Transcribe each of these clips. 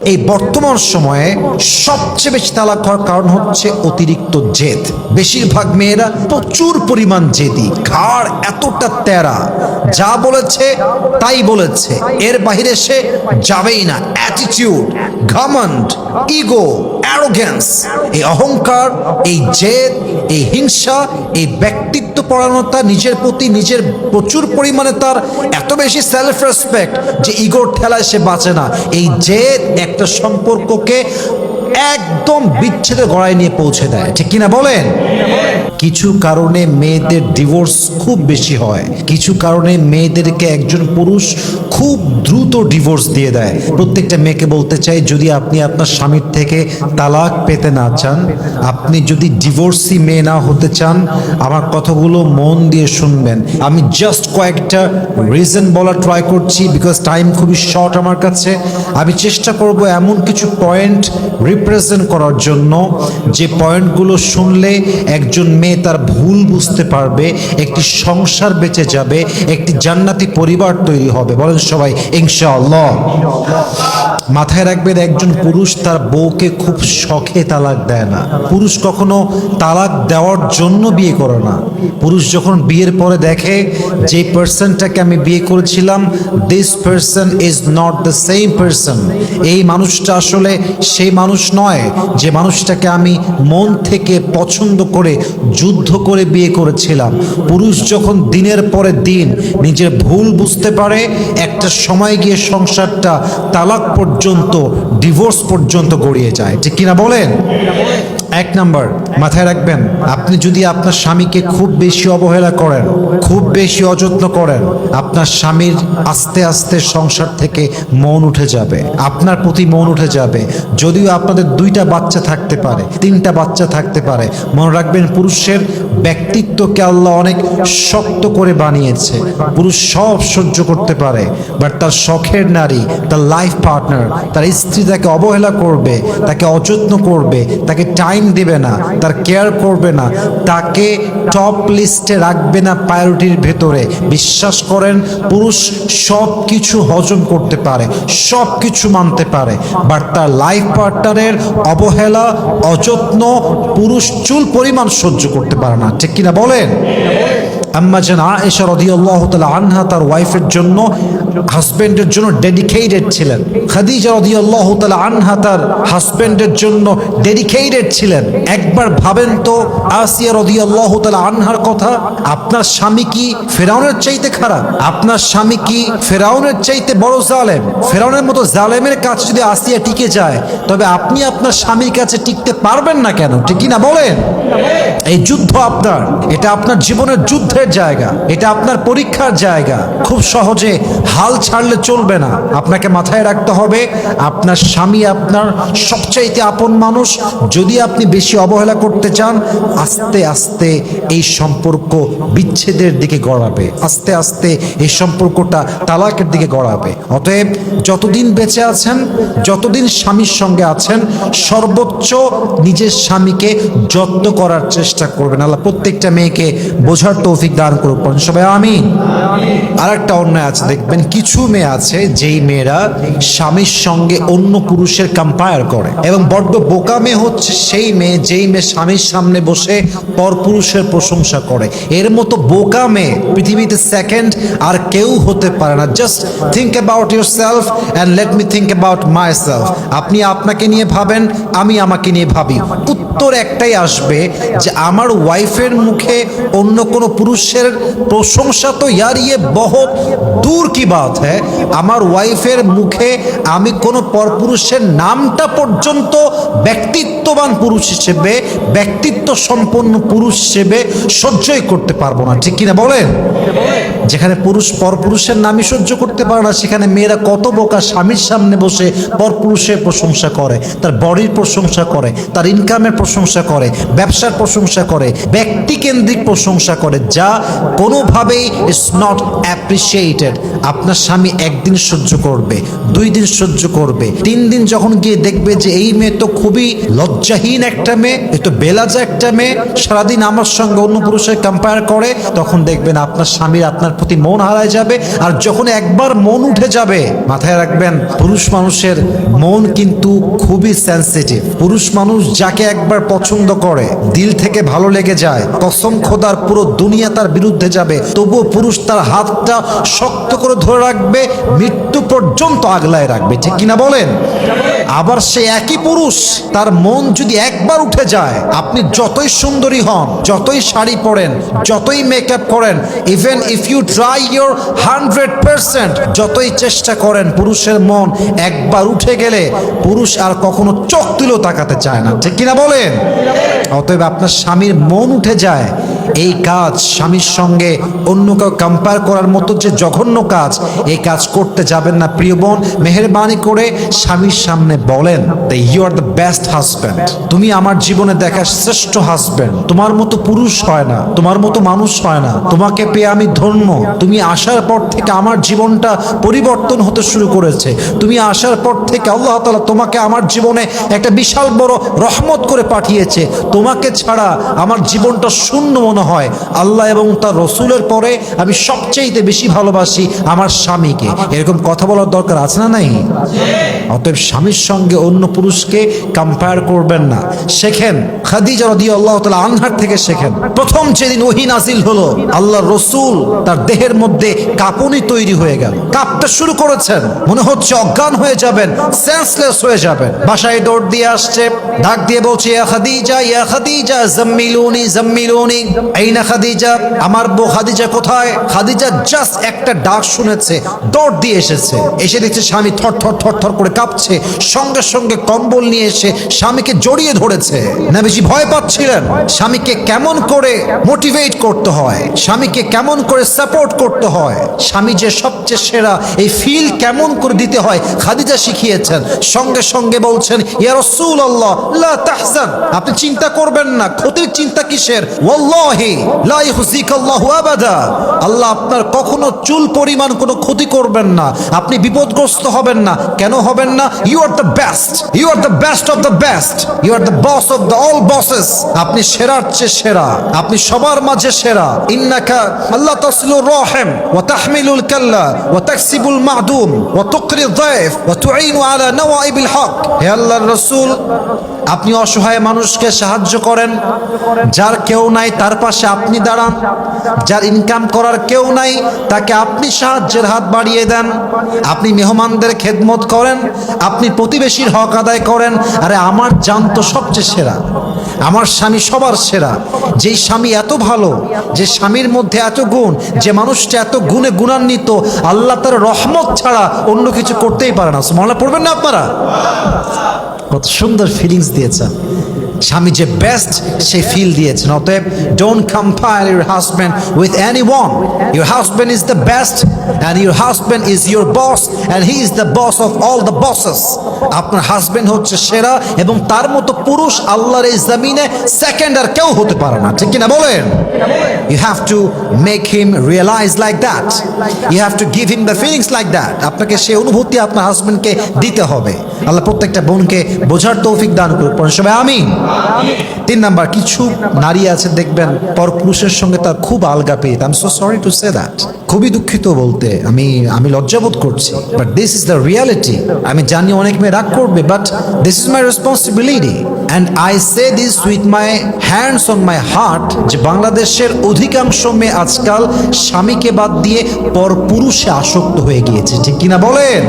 এই বর্তমান সময়ে সবচেয়ে বেশি তালাক হওয়ার কারণ হচ্ছে অতিরিক্ত জেদ। বেশিরভাগ মেয়েরা প্রচুর পরিমাণ জেদি, ঘাড় এতটা তেরা, যা বলেছে তাই বলেছে, এর বাইরে সে যাবেই না। অ্যাটিটিউড, ঘমন্ড, ইগো, অ্যারোগেন্স, এই অহংকার, এই জেদ, এই হিংসা, এই ব্যক্তিত্ব পরায়ণতা, নিজের প্রতি নিজের প্রচুর পরিমাণে তার এত বেশি সেলফ রেসপেক্ট যে ইগোর ঠেলায় সে বাঁচে না। এই জেদ একটা সম্পর্ককে একদম বিচ্ছেদের গড়ায় নিয়ে পৌঁছে দেয়, ঠিক কিনা বলেন? কিছু কারণে মেয়েদের ডিভোর্স খুব বেশি হয়, কিছু কারণে মেয়েদেরকে একজন পুরুষ খুব দ্রুত ডিভোর্স দিয়ে দেয়। প্রত্যেকটা মেয়েকে বলতে চাই, যদি আপনি আপনার স্বামীর থেকে তালাক পেতে না চান, আপনি যদি ডিভোর্সি মেয়ে না হতে চান, আমার কথাগুলো মন দিয়ে শুনবেন। আমি জাস্ট কয়েকটা রিজন বলা ট্রাই করছি, বিকজ টাইম খুবই শর্ট আমার কাছে। আমি চেষ্টা করব এমন কিছু পয়েন্ট রিপ্রেজেন্ট করার জন্য যে পয়েন্টগুলো শুনলে একজন মেয়ে তার ভুল বুঝতে পারবে, একটি সংসার বেঁচে যাবে, একটি জান্নাতি পরিবার তৈরি হবে। বলেন সবাই ইনশাআল্লাহ। মাথায় রাখবেন, একজন পুরুষ তার বউকে খুব শখে তালাক দেয় না। পুরুষ কখনো তালাক দেওয়ার জন্য বিয়ে করে না। পুরুষ যখন বিয়ের পরে দেখে যে পার্সনটাকে আমি বিয়ে করেছিলাম, this person is not the same person, এই মানুষটা আসলে সেই মানুষ নয় যে মানুষটাকে আমি মন থেকে পছন্দ করে যুদ্ধ করে বিয়ে করেছিলাম। পুরুষ যখন দিনের পরে দিন নিজের ভুল বুঝতে পারে, একটা সময় গিয়ে সংসারটা তালাক পর্যন্ত, ডিভোর্স পর্যন্ত গড়িয়ে যায়, ঠিক কিনা বলেন? এক নাম্বার মাথায় রাখবেন, আপনি যদি আপনার স্বামীকে খুব বেশি অবহেলা করেন, খুব বেশি অযত্ন করেন, আপনার স্বামীর আস্তে আস্তে সংসার থেকে মন উঠে যাবে, আপনার প্রতি মন উঠে যাবে। যদিও আপনাদের 2টা বাচ্চা থাকতে পারে, 3টা বাচ্চা থাকতে পারে, মনে রাখবেন পুরুষের ব্যক্তিত্বকে আল্লাহ অনেক শক্ত করে বানিয়েছে। পুরুষ সব সহ্য করতে পারে, বাট তার শখের নারী, তার লাইফ পার্টনার, তার স্ত্রী তাকে অবহেলা করবে, তাকে অযত্ন করবে, তাকে টাইম দিবে না, তার কেয়ার করবে না, তাকে টপ লিস্টে রাখবে না প্রায়োরিটির ভেতরে। বিশ্বাস করেন, পুরুষ সব কিছু হজম করতে পারে, সব কিছু মানতে পারে, বাট তার লাইফ পার্টনারের অবহেলা, অযত্ন পুরুষ চুল পরিমাণ সহ্য করতে পারে না, ঠিক কিনা বলেন? আম্মা জান আয়েশা রাদিয়াল্লাহু তাআলা আনহা তার ওয়াইফের জন্য, হাজবেন্ডের জন্য ডেডিকেটেড ছিলেন। খাদিজা রাদিয়াল্লাহু তাআলা আনহা তার হাজবেন্ডের জন্য ডেডিকেটেড ছিলেন। একবার ভাবেন তো আসিয়া রাদিয়াল্লাহু তাআলা আনহার কথা। আপনার স্বামী কি ফেরাউনের চাইতে খারাপ? আপনার স্বামী কি ফেরাউনের চাইতে বড় জালেম? ফেরাউনের মতো জালেমের কাছে যদি আসিয়া টিকে যায়, তবে আপনি আপনার স্বামীর কাছে টিকতে পারবেন না কেন, ঠিক কিনা বলেন? এই যুদ্ধ আপনার, এটা আপনার জীবনের যুদ্ধের জায়গা, এটা আপনার পরীক্ষার জায়গা। খুব সহজে হাল ছাড়লে চলবে না। আপনাকে মাথায় রাখতে হবে, আপনার স্বামী আপনার সবচাইতে আপন মানুষ। যদি আপনি বেশি অবহেলা করতে চান, আস্তে আস্তে এই সম্পর্ক বিচ্ছেদের দিকে গড়াবে, আস্তে আস্তে এই সম্পর্কটা তালাকের দিকে গড়াবে। অতএব যতদিন বেঁচে আছেন, যতদিন স্বামীর সঙ্গে আছেন, সর্বোচ্চ নিজের স্বামীকে যত্ন করার চেষ্টা করবেন। আল্লাহ প্রত্যেকটা মেয়েকে বোঝার তৌফিক দান করুক, সবাই আমিন। আর একটা অন্যায় আছে, দেখবেন কিছু মেয়ে আছে যেই মেয়েরা স্বামীর সঙ্গে অন্য পুরুষের কম্পেয়ার করে, এবং বড্ড বোকা মেয়ে হচ্ছে সেই মেয়ে যেই মেয়ে স্বামীর সামনে বসে পর পুরুষের প্রশংসা করে। এর মতো বোকা মেয়ে পৃথিবীতে সেকেন্ড আর কেউ হতে পারে না। Just think about yourself and let me think about my self. আপনি আপনাকে নিয়ে ভাবেন, আমি আমাকে নিয়ে ভাবি। উত্তর একটাই আসবে যে আমার ওয়াইফের মুখে অন্য কোনো পুরুষের প্রশংসা তো ইয়ার ইয়ে বহুত দূর কি বাত হ্যাঁ। আমার ওয়াইফের মুখে আমি কোনো পরপুরুষের নামটা পর্যন্ত ব্যক্তিত্ববান পুরুষ হিসেবে, ব্যক্তিত্ব সম্পন্ন পুরুষ হিসেবে সহ্যই করতে পারবো না, ঠিক কিনা বলেন? যেখানে পুরুষ পরপুরুষের নামই সহ্য করতে পারে না, সেখানে মেয়েরা কত বোকা স্বামীর সামনে বসে পরপুরুষের প্রশংসা করে, তার বডির প্রশংসা করে, তার ইনকামের প্রশংসা করে, ব্যবসার প্রশংসা করে, ব্যক্তিকেন্দ্রিক প্রশংসা করে, যা কোনোভাবেই ইটস নট অ্যাপ্রিসিয়েটেড। আপনার স্বামী একদিন সহ্য করবে, 2 দিন সহ্য করবে, 3 দিন যখন গিয়ে দেখবে যে এই মেয়ে তো খুবই লজ্জাহীন একটা মেয়ে, এ তো বেলা যে একটা মেয়ে সারাদিন আমার সঙ্গে অন্য পুরুষের কম্পেয়ার করে, তখন দেখবেন আপনার স্বামীর আপনার প্রতি মন হারায় যাবে। আর যখন একবার মন উঠে যাবে, মাথায় রাখবেন পুরুষ মানুষের মন কিন্তু খুবই সেনসিটিভ। পুরুষ মানুষ যাকে একবার পছন্দ করে, দিল থেকে ভালো লেগে যায়, কসম খোদার পুরো দুনিয়া তার বিরুদ্ধে যাবে, তবুও পুরুষ তার হাতটা শক্ত করে ধরে রাখবে, মৃত্যু পর্যন্ত আগলায় রাখবে, ঠিক কিনা বলেন? আবার সে একই পুরুষ, তার মন যদি একবার উঠে যায়, আপনি যতই সুন্দরী হন, যতই শাড়ি পরেন, যতই মেকআপ করেন, even if you try your 100%, যতই চেষ্টা করেন, পুরুষের মন একবার উঠে গেলে পুরুষ আর কখনো চোখ তুলেও তাকাতে চায় না, ঠিক কিনা বলেন? অতএব আপনার স্বামীর মন উঠে যায়, এই কাজ স্বামীর সঙ্গে অন্য কেউ কম্পেয়ার করার মতো যে জঘন্য কাজ, এই কাজ করতে যাবেন না প্রিয় বোন। মেহেরবানি করে স্বামীর সামনে বলেন, you are the best husband, তুমি আমার জীবনে দেখা শ্রেষ্ঠ হাজব্যান্ড, তোমার মতো পুরুষ হয় না, তোমার মতো মানুষ হয় না, তোমাকে পেয়ে আমি ধন্য। তুমি আসার পর থেকে আমার জীবনটা পরিবর্তন হতে শুরু করেছে, তুমি আসার পর থেকে আল্লাহ তাআলা তোমাকে আমার জীবনে একটা বিশাল বড় রহমত করে পাঠিয়েছে, তোমাকে ছাড়া আমার জীবনটা শূন্য মনে হয়। আল্লাহ এবং তার রসুলের পরে আমি সবচেয়ে বেশি ভালোবাসি আমার স্বামীকে। এরকম কথা বলার দরকার আছে না নাই? অতএব স্বামীর সঙ্গে অন্য পুরুষকে কম্পেয়ার করবেন না। শেখেন খাদিজা রাদিয়াল্লাহু তাআলা আনহার থেকে শেখেন। প্রথম যেদিন ওহী নাজিল হলো, আল্লাহর রসুল তার দেহের মধ্যে কাঁপুনি তৈরি হয়ে গেল, কাঁপতে শুরু করেছেন, মনে হচ্ছে অজ্ঞান হয়ে যাবেন, সেন্সলেস হয়ে যাবেন। বাসায় দৌড় দিয়ে আসছে, ডাক দিয়ে বলছে, ইয়া খাদিজা, ইয়া খাদিজা, জাম্মিলুনি জাম্মিলুনি, আইনা খাদিজা, আমার বউ খাদিজা কোথায়? খাদিজা জাস্ট একটা ডাক শুনেছে, দৌড় দিয়ে এসেছে, এসে দেখছে স্বামী থর থর থর থর করে কাঁপছে, সঙ্গে সঙ্গে কম্বল নিয়ে এসে স্বামীকে জড়িয়ে ধরেছে। নবীজি ভয় পাচ্ছিলেন স্বামীকে কেমন করে মোটিভেট করতে হয়, স্বামীকে কেমন করে সাপোর্ট করতে হয়, স্বামী যে সবচেয়ে সেরা এই ফিল কেমন করে দিতে হয় খাদিজা শিখিয়েছেন। সঙ্গে সঙ্গে বলছেন, ইয়া রাসূলুল্লাহ লা তাহজান, আপনি চিন্তা করবেন না, ক্ষতির চিন্তা কিসের? ওয়াল্লাহি লা ইউহজিকাল্লাহু আবাদা, আল্লাহ আপনার কখনো চুল পরিমাণ কোনো ক্ষতি করবেন না, আপনি বিপদগ্রস্ত হবেন না। কেন হবেন না? You are the best, you are the best of the best, you are the boss of the all bosses, আপনি সেরার চেয়ে সেরা, আপনি সবার মাঝে সেরা। ইন্নাকা আল্লাহ তাসিলুর রহিম ওয়া তাহমিলুল কাল্লা ওয়া তাকসিবুল মাদুম ওয়া তুকরি যায়ফ ওয়া তুঈনু আলা নওয়াইবিল হক। হে আল্লাহর রাসূল, আপনি অসহায় মানুষকে সাহায্য করেন, যার কেউ নাই তার পাশে আপনি দাঁড়ান, যার ইনকাম করার কেউ নাই তাকে আপনি সাহায্যের হাত বাড়িয়ে দেন, আপনি মেহমানদের খেদমত করেন, আপনি প্রতিবেশীর হক আদায় করেন। আরে আমার জান তো সবচেয়ে সেরা, আমার স্বামী সবার সেরা। যেই স্বামী এত ভালো, যে স্বামীর মধ্যে এত গুণ, যে মানুষটা এত গুণে গুণান্বিত, আল্লাহ তার রহমত ছাড়া অন্য কিছু করতেই পারে না। সুবহানাল্লাহ পড়বেন না আপনারা? কত সুন্দর ফিলিংস দিয়েছেন, স্বামী যে বেস্ট সে ফিল দিয়েছেন। অতএব don't compare your husband with anyone. Your husband is the best and your husband is your boss and he is the boss of all the buses. আপনার হাজব্যান্ড হচ্ছে সেরা এবং তার মতো পুরুষ আল্লাহর এই জমিনে সেকেন্ড আর কেউ হতে পারে না, ঠিক কিনা বলেন? You have to make him realise like that, you have to give him the feelings like that. আপনাকে সেই অনুভূতি আপনার হাজব্যান্ডকে দিতে হবে। আল্লাহ প্রত্যেকটা বোনকে বোঝার তৌফিক দান করুন, পড়েন সবাই আমিন। 3 নাম্বার, কিছু নারী আছে দেখবেন পরপুরুষের সঙ্গে তার খুব আলগা পেয়ে, I am so sorry to say that, খুবই দুঃখিত বলতে, আমি লজ্জাবোধ করছি, but this is the reality. আমি জানি অনেক মেয়ে রাগ করবে, but this is my responsibility and I say this with my hands on my heart, যে বাংলাদেশের অধিকাংশ মেয়ে আজকাল স্বামীকে বাদ দিয়ে পরপুরুষে আসক্ত হয়ে গিয়েছে, ঠিক কিনা বলেন?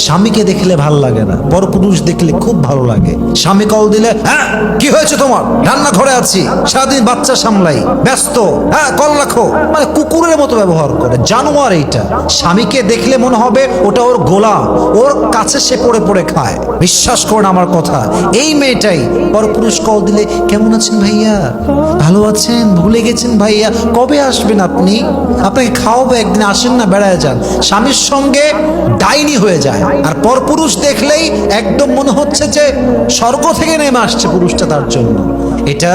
স্বামীকে দেখলে ভাল লাগে না, পরপুরুষ দেখলে খুব ভালো লাগে। স্বামী কল দিলে, হ্যাঁ কি হয়েছে তোমার? রান্নাঘরে আছি, সারাদিন বাচ্চা সামলাই, ব্যস্ত, হ্যাঁ কল রাখো, মানে কুকুরের মতো ব্যবহার করে, জানোয়ার এইটা। স্বামীকে দেখলে মনে হবে ওটা ওর গোলাম, ওর কাছে সে পড়ে পড়ে খায়। বিশ্বাস করেন আমার কথা, এই মেয়েটাই পরপুরুষ কল দিলে, কেমন আছেন ভাইয়া, ভালো আছেন, ভুলে গেছেন ভাইয়া, কবে আসবেন আপনি, আপনাকে খাওয়াবো একদিন, আসেন না, বেড়ায় যান। স্বামীর সঙ্গে ডাইনি হয়ে যায়। আর পরপুরুষ দেখলেই একদম মনে হচ্ছে যে স্বর্গ থেকে নেমে আসছে পুরুষটা তার জন্য। এটা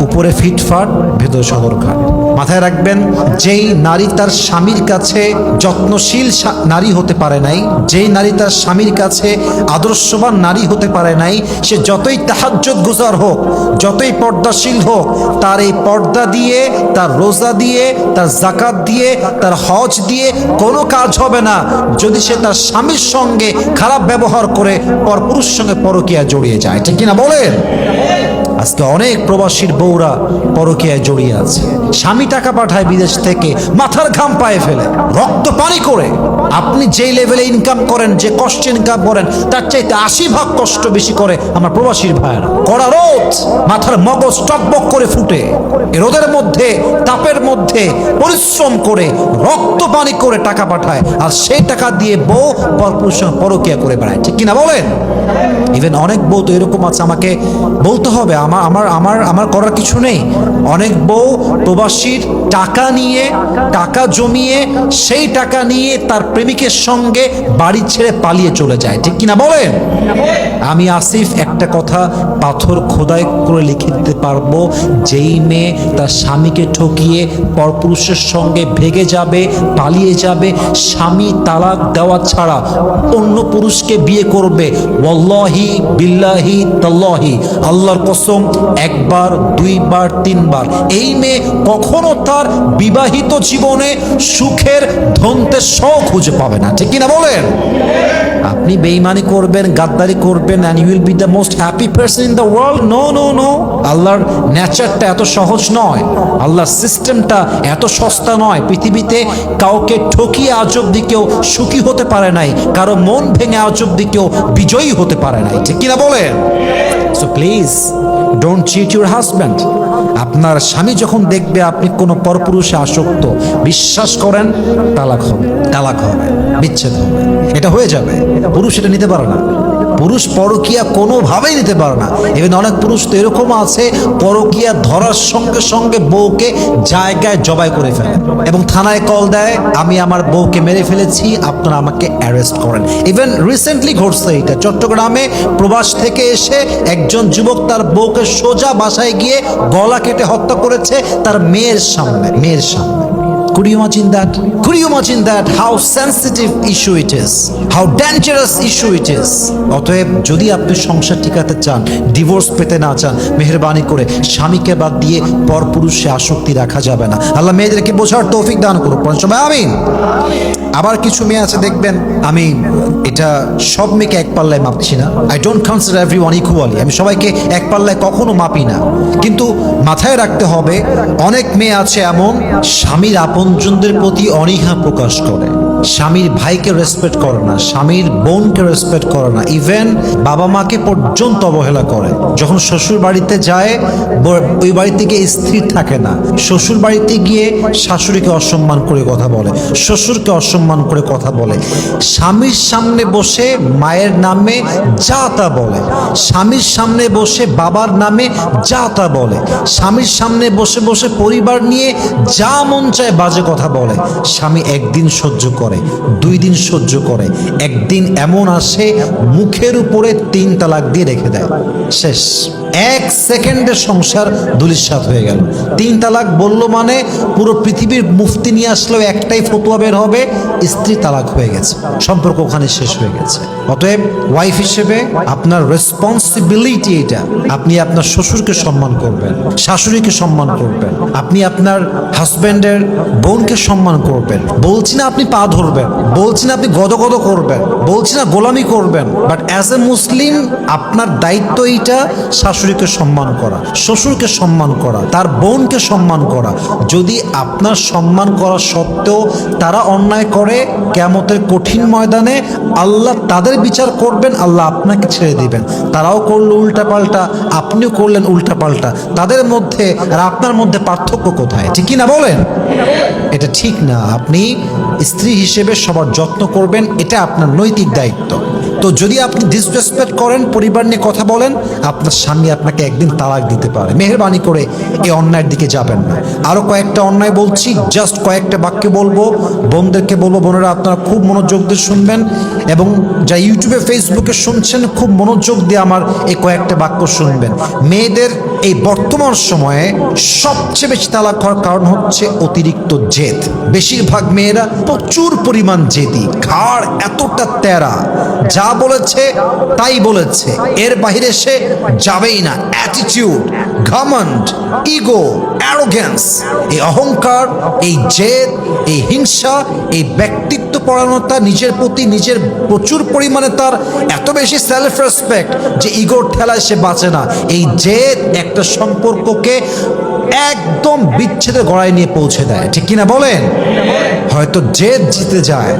উপরে ফিটফাট, ভেতরে সদরঘাট। মাথায় রাখবেন, যেই নারী তার স্বামীর কাছে যত্নশীল নারী হতে পারে নাই, যেই নারী তার স্বামীর কাছে আদর্শবান নারী হতে পারে নাই, সে যতই তাহাজ্জুদ গুজার হোক, যতই পর্দাশীল হোক, তার এই পর্দা দিয়ে, তার রোজা দিয়ে, তার জাকাত দিয়ে, তার হজ দিয়ে কোনো কাজ হবে না যদি সে তার স্বামীর সঙ্গে খারাপ ব্যবহার করে পরপুরুষের সঙ্গে পরকীয়া জড়িয়ে যায়। ঠিক কিনা বলেন? আজকে অনেক প্রবাসীর বউরা পরকীয়ায় জড়িয়ে আছে। স্বামী টাকা পাঠায় বিদেশ থেকে, মাথার ঘাম পায়ে ফেলে, রক্ত পানি করে। আপনি যেই লেভেলে ইনকাম করেন, যে কষ্ট ইনকাম করেন, তার চাইতে 80 ভাগ কষ্ট বেশি করে আমার প্রবাসীর ভাইয়েরা। কড়া রোদ, মাথার মগজ টকবক করে ফুটে, এই রোদের মধ্যে, তাপের মধ্যে পরিশ্রম করে, রক্ত পানি করে টাকা পাঠায়, আর সেই টাকা দিয়ে বউ পরপুরুষের সঙ্গে পরকীয়া করে বেড়ায়। ঠিক কিনা বলেন? ইভেন অনেক বউ তো এরকম আছে, আমাকে বলতে হবে, আমার করার কিছু নেই। অনেক বউ প্রবাসীর টাকা নিয়ে, টাকা জমিয়ে, সেই টাকা নিয়ে তার প্রেমিকের সঙ্গে বাড়ি ছেড়ে পালিয়ে চলে যায়। ঠিক কিনা বলেন? আমি আসিফ একটা কথা পাথর খোদাই করে লিখে দিতে পারবো, যেই মেয়ে তার স্বামীকে ঠকিয়ে পরপুরুষের সঙ্গে ভেগে যাবে, পালিয়ে যাবে, স্বামী তালাক দেওয়া ছাড়া অন্য পুরুষকে বিয়ে করবে, ওয়াল্লাহি বিল্লাহি তাল্লাহি, আল্লাহর কসম, একবার, দুইবার, তিনবার, এই মেয়ে কখনো তার বিবাহিত জীবনে সুখের ধনতে শখ খুঁজে পাবে না। ঠিক কিনা বলেন? আপনি বেঈমানি করবেন, গাদ্দারি করবেন, and you will be the most happy person in the world? No, no, no. আল্লাহর নেচারটা এত সহজ নয়, আল্লাহর সিস্টেমটা এত সস্তা নয়। পৃথিবীতে কাউকে ঠকিয়ে আজ অব্দি কেউ সুখী হতে পারে নাই, কারো মন ভেঙে আজ অব্দি কেউ বিজয়ী হতে পারে নাই। ঠিক কিনা বলেন? So please don't cheat your husband. আপনার স্বামী যখন দেখবে আপনি কোনো পরপুরুষে আসক্ত, বিশ্বাস করেন তালাক হবে, তালাক হবে, বিচ্ছেদ হবে, এটা হয়ে যাবে। পুরুষ এটা নিতে পারে না, পুরুষ পরকীয়া কোনোভাবেই নিতে পারে না। এবার অনেক পুরুষ তো এরকম আছে, পরকীয়া ধরার সঙ্গে সঙ্গে বউকে জায়গায় জবাই করে ফেলে এবং থানায় কল দেয়, আমি আমার বউকে মেরে ফেলেছি, আপনারা আমাকে অ্যারেস্ট করেন। ইভেন রিসেন্টলি ঘটছে এটা, চট্টগ্রামে প্রবাস থেকে এসে একজন যুবক তার বউকে সোজা বাসায় গিয়ে গলা কেটে হত্যা করেছে তার মেয়ের সামনে, মেয়ের সামনে। Could you imagine that? Could you imagine that? How sensitive issue it is, how dangerous issue it is. অতএব যদি আপনি সংসার টিকাতে চান, ডিভোর্স পেতে না চান, মেহেরবানি করে স্বামীকে বাদ দিয়ে পরপুরুষে আসক্তি রাখা যাবে না। আল্লাহ মেয়েদেরকে বোঝার তৌফিক দান করুক, সবাই আমিন। আবার কিছু মেয়ে আছে দেখবেন, আমি এটা সব মেয়েকে এক পাল্লায় মাপছি না, I don't consider everyone equally, আমি সবাইকে এক পাল্লায় কখনো মাপি না, কিন্তু মাথায় রাখতে হবে অনেক মেয়ে আছে এমন, স্বামীর আপনজনদের প্রতি অনীহা প্রকাশ করে, স্বামীর ভাইকে রেসপেক্ট করে না, স্বামীর বোনকে রেসপেক্ট করে না, ইভেন বাবা মাকে পর্যন্ত অবহেলা করে। যখন শ্বশুর বাড়িতে যায়, ওই বাড়িতে গিয়ে স্থির থাকে না, শ্বশুর বাড়িতে গিয়ে শাশুড়িকে অসম্মান করে কথা বলে, শ্বশুরকে অসম্মান করে কথা বলে, স্বামীর সামনে বসে মায়ের নামে যা তা বলে, স্বামীর সামনে বসে বাবার নামে যা তা বলে, স্বামীর সামনে বসে বসে পরিবার নিয়ে যা মন চায় বাজে কথা বলে। স্বামী একদিন সহ্য করে, 2 দিন সহ্য করে, একদিন এমন আসে মুখের উপরে 3 তালাক দিয়ে রেখে দেয়, শেষ। 1 সেকেন্ডের সংসার ধূলিসাৎ হয়ে গেল। 3 তালাক বললো মানে পুরো পৃথিবীর মুফতি নিয়ে আসলেও একটাই ফতোয়া বের হবে, স্ত্রী তালাক হয়ে গেছে, সম্পর্ক ওখানে শেষ হয়ে গেছে। অতএব ওয়াইফ হিসেবে আপনার রেসপন্সিবিলিটি এটা, আপনি আপনার শ্বশুরকে সম্মান করবেন, শাশুড়িকে সম্মান করবেন, আপনি আপনার হাজব্যান্ডের বোনকে সম্মান করবেন। বলছি না আপনি পা ধরবেন, বলছি না আপনি গদগদ করবেন, বলছি না গোলামি করবেন, বাট অ্যাজ এ মুসলিম আপনার দায়িত্ব এইটা, শাশুড়িকে সম্মান করা, শ্বশুরকে সম্মান করা, তার বোনকে সম্মান করা। যদি আপনার সম্মান করা সত্ত্বেও তারা অন্যায় করে, কিয়ামতের কঠিন ময়দানে আল্লাহ তাদের বিচার করবেন, আল্লাহ আপনাকে ছেড়ে দিবেন। তারাও করলো উল্টাপাল্টা, আপনিও করলেন উল্টাপাল্টা, তাদের মধ্যে আর আপনার মধ্যে পার্থক্য কোথায়? ঠিক কি না বলেন? এটা ঠিক না। আপনি স্ত্রী হিসেবে সবার যত্ন করবেন, এটা আপনার নৈতিক দায়িত্ব। তো যদি আপনি ডিসরেসপেক্ট করেন, পরিবার নিয়ে কথা বলেন, আপনার স্বামী আপনাকে একদিন তালাক দিতে পারে। মেহেরবানি করে এই অন্যায়ের দিকে যাবেন না। আরও কয়েকটা অন্যায় বলছি, জাস্ট কয়েকটা বাক্য বলবো, বোনদেরকে বলবো, বোনেরা আপনারা খুব মনোযোগ দিয়ে শুনবেন, এবং যা ইউটিউবে ফেসবুকে শুনছেন খুব মনোযোগ দিয়ে আমার এই কয়েকটা বাক্য শুনবেন। মেয়েদের এই বর্তমান সময়ে সবচেয়ে বেশি তালাক হওয়ার কারণ হচ্ছে অতিরিক্ত জেদ। বেশিরভাগ মেয়েরা প্রচুর পরিমাণ জেদি, ঘাড় এতটা তেরা, যা বলেছে তাই বলেছে, এর বাইরে সে যাবেই না। অ্যাটিটিউড, ঘমন্ড, ইগো, অ্যারোগ্যান্স, এই অহংকার, এই জেদ, এই হিংসা, এই ব্যক্তিত্ব পরায়ণতা, নিজের প্রতি নিজের প্রচুর পরিমাণে তার এত বেশি সেলফ রেসপেক্ট যে ইগোর ঠেলায় সে বাঁচে না। এই জেদ একটা সম্পর্ককে একদম বিচ্ছেদের গড়ায় নিয়ে পৌঁছে দেয়, ঠিক কিনা বলেন? হয়তো জেদ জিতে যায়,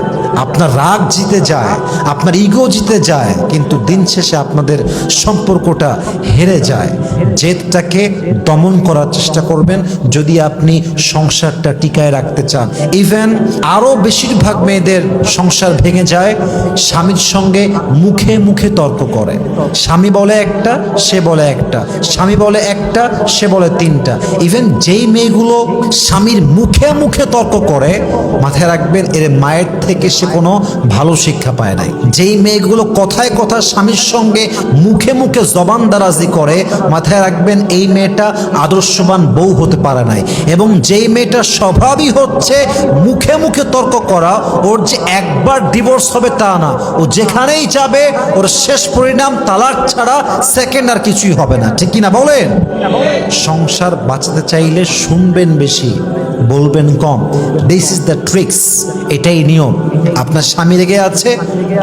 আপনার রাগ জিতে যায়, আপনার ইগো জিতে যায়, কিন্তু দিন শেষে আপনাদের সম্পর্কটা হেরে যায়। জেদটাকে দমন করার চেষ্টা করবেন যদি আপনি সংসারটা টিকায় রাখতে চান। ইভেন আরও বেশিরভাগ মেয়েদের সংসার ভেঙে যায় স্বামীর সঙ্গে মুখে মুখে তর্ক করে। স্বামী বলে একটা, সে বলে একটা, স্বামী বলে একটা, সে বলে তিনটা। ইভেন যেই মেয়েগুলো স্বামীর মুখে মুখে তর্ক করে, মাথায় রাখবেন এর মায়ের থেকে সে কোনো ভালো শিক্ষা পায় নাই। যেই মেয়েগুলো কথায় কথা স্বামীর সঙ্গে মুখে মুখে জবান দারাজি করে, মাথায় রাখবেন এই মেয়েটা আদর্শবান বউ হতে পারে নাই। এবং যেই মেয়েটা স্বভাবই হচ্ছে মুখে মুখে তর্ক করা, ওর যে একবার ডিভোর্স হবে তা না, ও যেখানেই যাবে ওর শেষ পরিণাম তালাক ছাড়া সেকেন্ড আর কিছুই হবে না, ঠিক কিনা বলেন? সংসার বাঁচাতে চাইলে শুনবেন বেশি, বলবেন কম। দিস ইজ দ্য ট্রিক্স, এটাই নিয়ম। আপনার স্বামী রেগে আছে,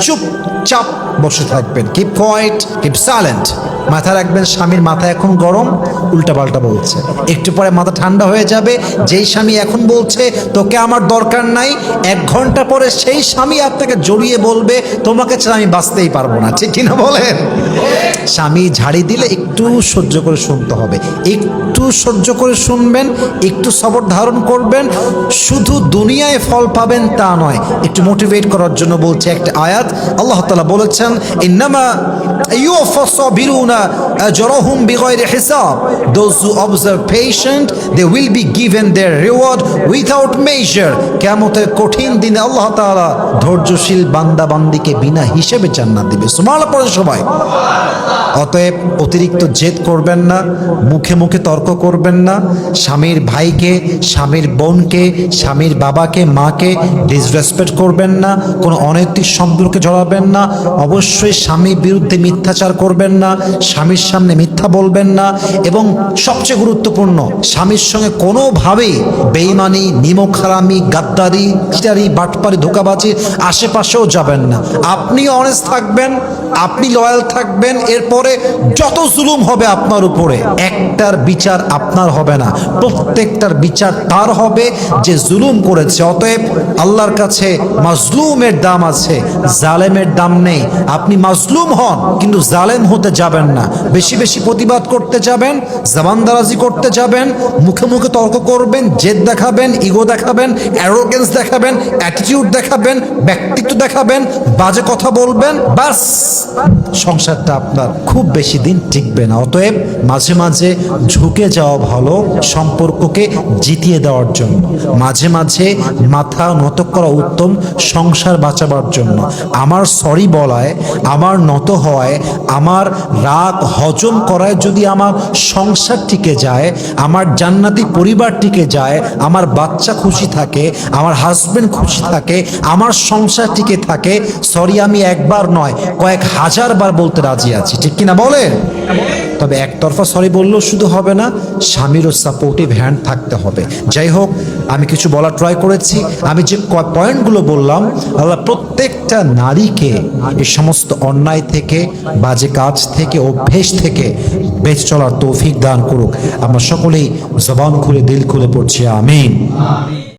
চুপচাপ বসে থাকবেন, কিপ কোয়াইট, কিপ সাইলেন্ট। মাথা রাখবেন স্বামীর মাথা এখন গরম, উল্টাপাল্টা বলছে, একটু পরে মাথা ঠান্ডা হয়ে যাবে। যেই স্বামী এখন বলছে তোকে আমার দরকার নাই, 1 ঘন্টা পরে সেই স্বামী আপনাকে জড়িয়ে বলবে তোমাকে ছাড়া আমি বাঁচতেই পারবো না, ঠিক কিনা বলেন? স্বামী ঝাড়ি দিলে একটু সহ্য করে শুনতে হবে, একটু সহ্য করে শুনবেন, একটু সবর ধারণ করবেন। শুধু দুনিয়ায় ফল পাবেন তা নয়, একটু মোটিভেট করার জন্য বলছে একটা আয়াত। আল্লাহ তাআলা বলেছেন, ইন্নামা ইউওয়াফাস সাবিরুনা আজরাহুম বিগাইরি হিসাব, those who observe patient they will be given their reward without measure. কিয়ামতের কঠিন দিনে আল্লাহ তাআলা ধৈর্যশীল বান্দা বান্দিকে বিনা হিসেবে জান্নাত দিবে। সুবহানাল্লাহ পড়ে সবাই। অতএব অতিরিক্ত জেদ করবেন না, মুখে মুখে তর্ক করবেন না, স্বামীর ভাইকে, স্বামীর বোনকে, স্বামীর বাবাকে, মাকে ডিসরেসপেক্ট করবেন না, কোনো অনৈতিক সম্পর্কে জড়াবেন না, অবশ্যই স্বামীর বিরুদ্ধে মিথ্যাচার করবেন না, স্বামীর সামনে মিথ্যা বলবেন না, এবং সবচেয়ে গুরুত্বপূর্ণ স্বামীর সঙ্গে কোনোভাবেই বেঈমানি, নিমকহারামি, গাদ্দারি, চিটারি, বাটপারি, ধোঁকাবাজি আশেপাশেও যাবেন না। আপনিও অনেস্ট থাকবেন, আপনি লয়াল থাকবেন। এরপরে যত জুলুম হবে আপনার উপরে, একটার বিচার আপনার হবে না, প্রত্যেকটার বিচার তার হবে যে জুলুম করেছে। অতএব আল্লাহর কাছে মাজলুমের দাম আছে, জালেমের দাম নেই। আপনি মাজলুম হন কিন্তু জালেম হতে যাবেন না। বেশি বেশি প্রতিবাদ করতে যাবেন, জবানদারাজি করতে যাবেন, মুখে মুখে তর্ক করবেন, জেদ দেখাবেন, ইগো দেখাবেন, অ্যারোগেন্স দেখাবেন, অ্যাটিটিউড দেখাবেন, ব্যক্তিত্ব দেখাবেন, বাজে কথা বলবেন, বাস সংসারটা আপনার খুব বেশি দিন টিকবে না। অতএব মাঝে মাঝে ঝুঁকে যাওয়া ভালো সম্পর্ককে জিতিয়ে দেওয়ার জন্য, মাঝে মাঝে মাথা নত করা উত্তম সংসার বাঁচাবার জন্য। আমার সরি বলায়, আমার নত হওয়ায়, আমার রাগ হজম করায় যদি আমার সংসার টিকে যায়, আমার জান্নাতি পরিবার টিকে যায়, আমার বাচ্চা খুশি থাকে, আমার হাজবেন্ড খুশি থাকে, আমার সংসার টিকে থাকে, সরি আমি একবার নয় কয়েক হাজার বার বলতে রাজি আছি, ঠিক কিনা বলেন? তবে একতরফা সরি বললেও শুধু হবে না, স্বামীরও সাপোর্টিভ হ্যান্ড থাকতে হবে। যাই হোক, আমি কিছু বলার ট্রাই করেছি। আমি যে পয়েন্টগুলো বললাম, আল্লাহ প্রত্যেকটা নারীকে এই সমস্ত অন্যায় থেকে, বাজে কাজ থেকে, অভ্যেস থেকে বেঁচে চলার তৌফিক দান করুক। আমরা সকলেই জবান খুলে দিল খুলে পড়ছি আমিন।